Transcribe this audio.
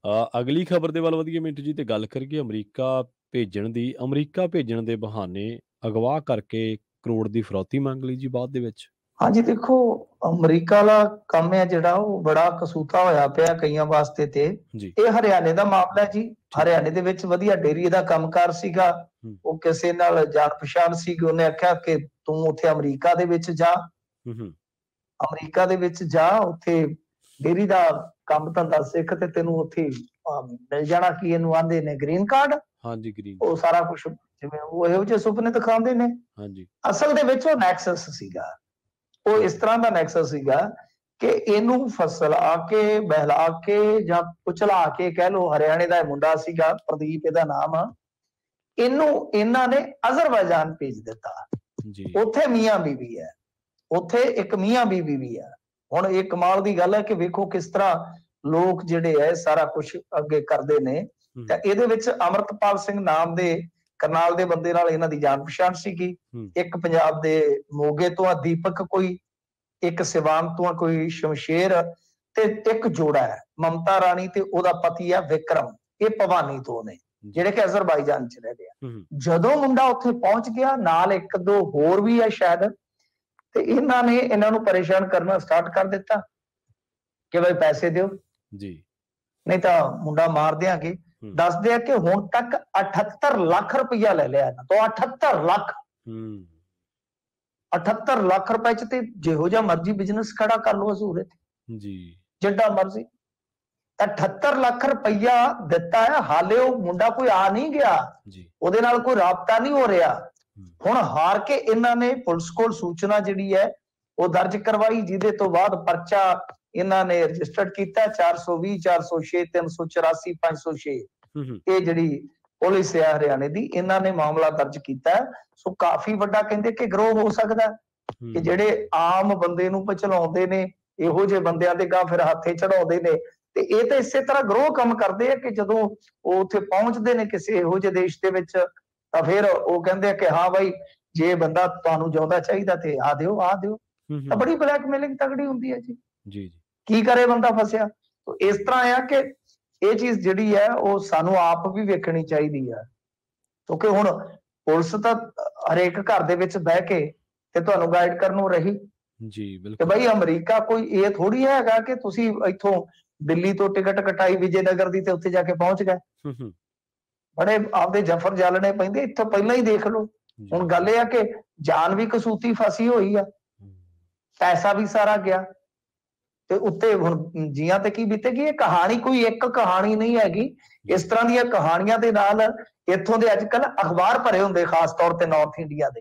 ਅਗਲੀ ਖਬਰ ਦੇ ਵੱਲ ਵਧੀਏ ਮਿੰਟੂ ਜੀ, ਤੇ ਗੱਲ ਕਰੀਏ ਅਮਰੀਕਾ ਭੇਜਣ ਦੀ। ਅਮਰੀਕਾ ਭੇਜਣ ਦੇ ਬਹਾਨੇ ਅਗਵਾ ਕਰਕੇ ਕਰੋੜ ਦੀ ਫਿਰੌਤੀ ਮੰਗ ਲਈ ਜੀ ਬਾਅਦ ਦੇ ਵਿੱਚ। ਹਾਂਜੀ ਦੇਖੋ, ਅਮਰੀਕਾ ਵਾਲਾ ਕੰਮ ਹੈ ਜਿਹੜਾ ਉਹ ਬੜਾ ਕਸੂਤਾ ਹੋਇਆ ਪਿਆ ਕਈਆਂ ਵਾਸਤੇ। ਤੇ ਜੀ। ਇਹ ਹਰਿਆਣੇ ਦਾ ਮਾਮਲਾ ਹੈ ਜੀ। ਹਰਿਆਣੇ ਦੇ ਵਿੱਚ ਵਧੀਆ ਡੇਅਰੀ ਦਾ ਕੰਮਕਾਰ ਸੀਗਾ। ਉਹ ਕਿਸੇ ਨਾਲ ਜਾਣ ਪਛਾਣ ਸੀਗੀ। ਉਹਨੇ ਆਖਿਆ ਕਿ ਤੂੰ ਉੱਥੇ ਅਮਰੀਕਾ ਦੇ ਵਿੱਚ ਜਾ, ਅਮਰੀਕਾ ਦੇ ਵਿੱਚ ਜਾ, ਉੱਥੇ ਡੇਅਰੀ ਦਾ ਕੰਮ ਧੰਦਾ ਸਿੱਖ ਤੇ ਤੈਨੂੰ ਉੱਥੇ ਮਿਲ ਜਾਣਾ ਕੀ ਇਹਨੂੰ ਆਂਦੇ ਨੇ ਗ੍ਰੀਨ ਕਾਰਡ। ਹਾਂਜੀ, ਗ੍ਰੀਨ ਉਹ ਸਾਰਾ ਕੁਝ ਜਿਵੇਂ ਉਹ ਇਹੋ ਜਿਹੇ ਸੁਪਨੇ ਦਿਖਾਉਂਦੇ ਨੇ। ਹਾਂਜੀ। ਅਸਲ ਦੇ ਵਿੱਚ ਉਹ ਨੈਕਸਸ ਸੀਗਾ। ਉਹ ਇਸ ਤਰ੍ਹਾਂ ਦਾ ਨੈਕਸਸ ਸੀਗਾ ਕਿ ਇਹਨੂੰ ਫਸਲਾ ਕੇ, ਬਹਿਲਾ ਕੇ ਜਾਂ ਕੁਚਲਾ ਕੇ ਕਹਿ ਲਓ। ਹਰਿਆਣੇ ਦਾ ਇਹ ਮੁੰਡਾ ਸੀਗਾ, ਪ੍ਰਦੀਪ ਇਹਦਾ ਨਾਮ ਆ। ਇਹਨੂੰ ਇਹਨਾਂ ਨੇ ਅਜ਼ਰਬੈਜਾਨ ਭੇਜ ਦਿੱਤਾ। ਉੱਥੇ ਮੀਆਂ ਬੀਬੀ ਹੈ, ਉੱਥੇ ਇੱਕ ਮੀਆਂ ਬੀਬੀ ਵੀ ਹੈ। ਹੁਣ ਇਹ ਕਮਾਲ ਦੀ ਗੱਲ ਹੈ ਕਿ ਵੇਖੋ ਕਿਸ ਤਰ੍ਹਾਂ ਲੋਕ ਜਿਹੜੇ ਹੈ ਸਾਰਾ ਕੁਝ ਅੱਗੇ ਕਰਦੇ ਨੇ। ਤਾਂ ਇਹਦੇ ਵਿੱਚ ਅਮਰਤਪਾਲ ਸਿੰਘ ਨਾਮ ਦੇ ਕਰਨਾਲ ਦੇ ਬੰਦੇ ਨਾਲ ਇਹਨਾਂ ਦੀ ਜਾਣ ਪਛਾਣ ਸੀਗੀ। ਇੱਕ ਪੰਜਾਬ ਦੇ ਮੋਗੇ ਤੋਂ ਆ ਦੀਪਕ, ਕੋਈ ਇੱਕ ਸਿਵਾਨ ਤੋਂ ਆ ਕੋਈ ਸ਼ਮਸ਼ੇਰ, ਤੇ ਇੱਕ ਜੋੜਾ ਹੈ ਮਮਤਾ ਰਾਣੀ ਤੇ ਉਹਦਾ ਪਤੀ ਆ ਵਿਕਰਮ। ਇਹ ਭਵਾਨੀ ਤੋਂ ਨੇ ਜਿਹੜੇ ਕਿ ਅਜ਼ਰਬਾਈਜਾਨ ਚ ਰਹਿੰਦੇ ਆ। ਜਦੋਂ ਮੁੰਡਾ ਉੱਥੇ ਪਹੁੰਚ ਗਿਆ, ਨਾਲ ਇੱਕ ਦੋ ਹੋਰ ਵੀ ਆ ਸ਼ਾਇਦ, ਤੇ ਇਹਨਾਂ ਨੇ ਇਹਨਾਂ ਨੂੰ ਪਰੇਸ਼ਾਨ ਕਰਨਾ ਸਟਾਰਟ ਕਰ ਦਿੱਤਾ ਕਿ ਬਈ ਪੈਸੇ ਦਿਓ ਜੀ, ਨਹੀਂ ਤਾਂ ਮੁੰਡਾ ਮਾਰ ਦਿਆਂਗੇ। ਦੱਸਦੇ ਆ ਕਿ ਹੁਣ ਤੱਕ 78 ਲੱਖ ਰੁਪਈਆ ਲੈ ਲਿਆ ਇਹਨਾਂ ਤੋਂ। 78 ਲੱਖ 78 ਲੱਖ ਰੁਪਏ ਚ ਤੇ ਜਿਹੋ ਜਿਹਾ ਮਰਜ਼ੀ ਬਿਜ਼ਨਸ ਖੜਾ ਕਰ ਲਓ ਹਜ਼ੂਰ ਇੱਥੇ ਜੀ, ਜਿੱਡਾ ਮਰਜ਼ੀ। 78 ਲੱਖ ਰੁਪਈਆ ਦਿੱਤਾ ਹੈ। ਹਾਲੇ ਉਹ ਮੁੰਡਾ ਕੋਈ ਆ ਨਹੀਂ ਗਿਆ, ਉਹਦੇ ਨਾਲ ਕੋਈ ਰਾਬਤਾ ਨਹੀਂ ਹੋ ਰਿਹਾ। ਹੁਣ ਹਾਰ ਕੇ ਇਹਨਾਂ ਨੇ ਪੁਲਿਸ ਕੋਲ ਸੂਚਨਾ ਜਿਹੜੀ ਹੈ ਉਹ ਦਰਜ ਕਰਵਾਈ, ਜਿਹਦੇ ਤੋਂ ਬਾਅਦ ਪਰਚਾ ਇਹਨਾਂ ਨੇ ਰਜਿਸਟਰਡ ਕੀਤਾ 420, 406, 384, 506। ਇਹ ਜਿਹੜੀ ਪੁਲਿਸ ਹੈ ਹਰਿਆਣੇ ਦੀ, ਇਹਨਾਂ ਨੇ ਮਾਮਲਾ ਦਰਜ ਕੀਤਾ। ਸੋ ਕਾਫੀ ਵੱਡਾ ਕਹਿੰਦੇ ਕਿ ਗਰੋਹ ਹੋ ਸਕਦਾ ਕਿ ਜਿਹੜੇ ਆਮ ਬੰਦੇ ਨੂੰ ਪਛਲਾਉਂਦੇ ਨੇ, ਇਹੋ ਜਿਹੇ ਬੰਦਿਆਂ ਦੇ ਗਾਂ ਫਿਰ ਹੱਥੇ ਚੜਾਉਂਦੇ ਨੇ। ਤੇ ਇਹ ਤਾਂ ਇਸੇ ਤਰ੍ਹਾਂ ਗਰੋਹ ਕੰਮ ਕਰਦੇ ਆ ਕਿ ਜਦੋਂ ਉਹ ਉੱਥੇ ਪਹੁੰਚਦੇ ਨੇ ਕਿਸੇ ਇਹੋ ਜਿਹੇ ਦੇਸ਼ ਦੇ ਵਿੱਚ, ਤਾਂ ਫਿਰ ਉਹ ਕਹਿੰਦੇ ਆ ਕਿ ਹਾਂ ਬਾਈ ਜੇ ਬੰਦਾ ਤੁਹਾਨੂੰ ਜਿਉਂਦਾ ਚਾਹੀਦਾ ਤੇ ਆ ਦਿਓ, ਆ ਦਿਓ। ਤਾਂ ਬੜੀ ਬਲੈਕਮੇਲਿੰਗ ਤਗੜੀ ਹੁੰਦੀ ਹੈ ਜੀ। ਜੀ, ਕੀ ਕਰੇ ਬੰਦਾ ਫਸਿਆ। ਇਸ ਤਰ੍ਹਾਂ ਆ ਕਿ ਇਹ ਚੀਜ਼ ਜਿਹੜੀ ਹੈ ਉਹ ਸਾਨੂੰ ਆਪ ਵੀ ਵੇਖਣੀ ਚਾਹੀਦੀ ਹੈ, ਕਿਉਂਕਿ ਹੁਣ ਪੁਲਿਸ ਤਾਂ ਹਰੇਕ ਘਰ ਦੇ ਵਿੱਚ ਬਹਿ ਕੇ ਤੇ ਤੁਹਾਨੂੰ ਗਾਈਡ ਕਰਨ ਨੂੰ ਰਹੀ ਜੀ। ਬਿਲਕੁਲ ਕਿ ਬਈ ਅਮਰੀਕਾ ਕੋਈ ਇਹ ਥੋੜੀ ਹੈਗਾ ਕਿ ਤੁਸੀਂ ਇੱਥੋਂ ਦਿੱਲੀ ਤੋਂ ਟਿਕਟ ਕਟਾਈ ਵਿਜੇ ਨਗਰ ਦੀ ਤੇ ਉੱਥੇ ਜਾ ਕੇ ਪਹੁੰਚ ਗਏ। ਬੜੇ ਆਪਦੇ ਜਫਰ ਜਾਲਣੇ ਪੈਂਦੇ, ਇੱਥੋਂ ਪਹਿਲਾਂ ਹੀ ਦੇਖ ਲਓ। ਹੁਣ ਗੱਲ ਇਹ ਆ ਕਿ ਜਾਨ ਵੀ ਕਸੂਤੀ ਫਸੀ ਹੋਈ ਆ, ਪੈਸਾ ਵੀ ਸਾਰਾ ਗਿਆ, ਤੇ ਉੱਤੇ ਹੁਣ ਜੀਆਂ ਤੇ ਕੀ ਬੀਤੇਗੀ। ਇਹ ਕਹਾਣੀ ਕੋਈ ਇੱਕ ਕਹਾਣੀ ਨਹੀਂ ਹੈਗੀ। ਇਸ ਤਰ੍ਹਾਂ ਦੀਆਂ ਕਹਾਣੀਆਂ ਦੇ ਨਾਲ ਇੱਥੋਂ ਦੇ ਅੱਜ ਕੱਲ ਅਖਬਾਰ ਭਰੇ ਹੁੰਦੇ, ਖਾਸ ਤੌਰ ਤੇ ਨਾਰਥ ਇੰਡੀਆ ਦੇ।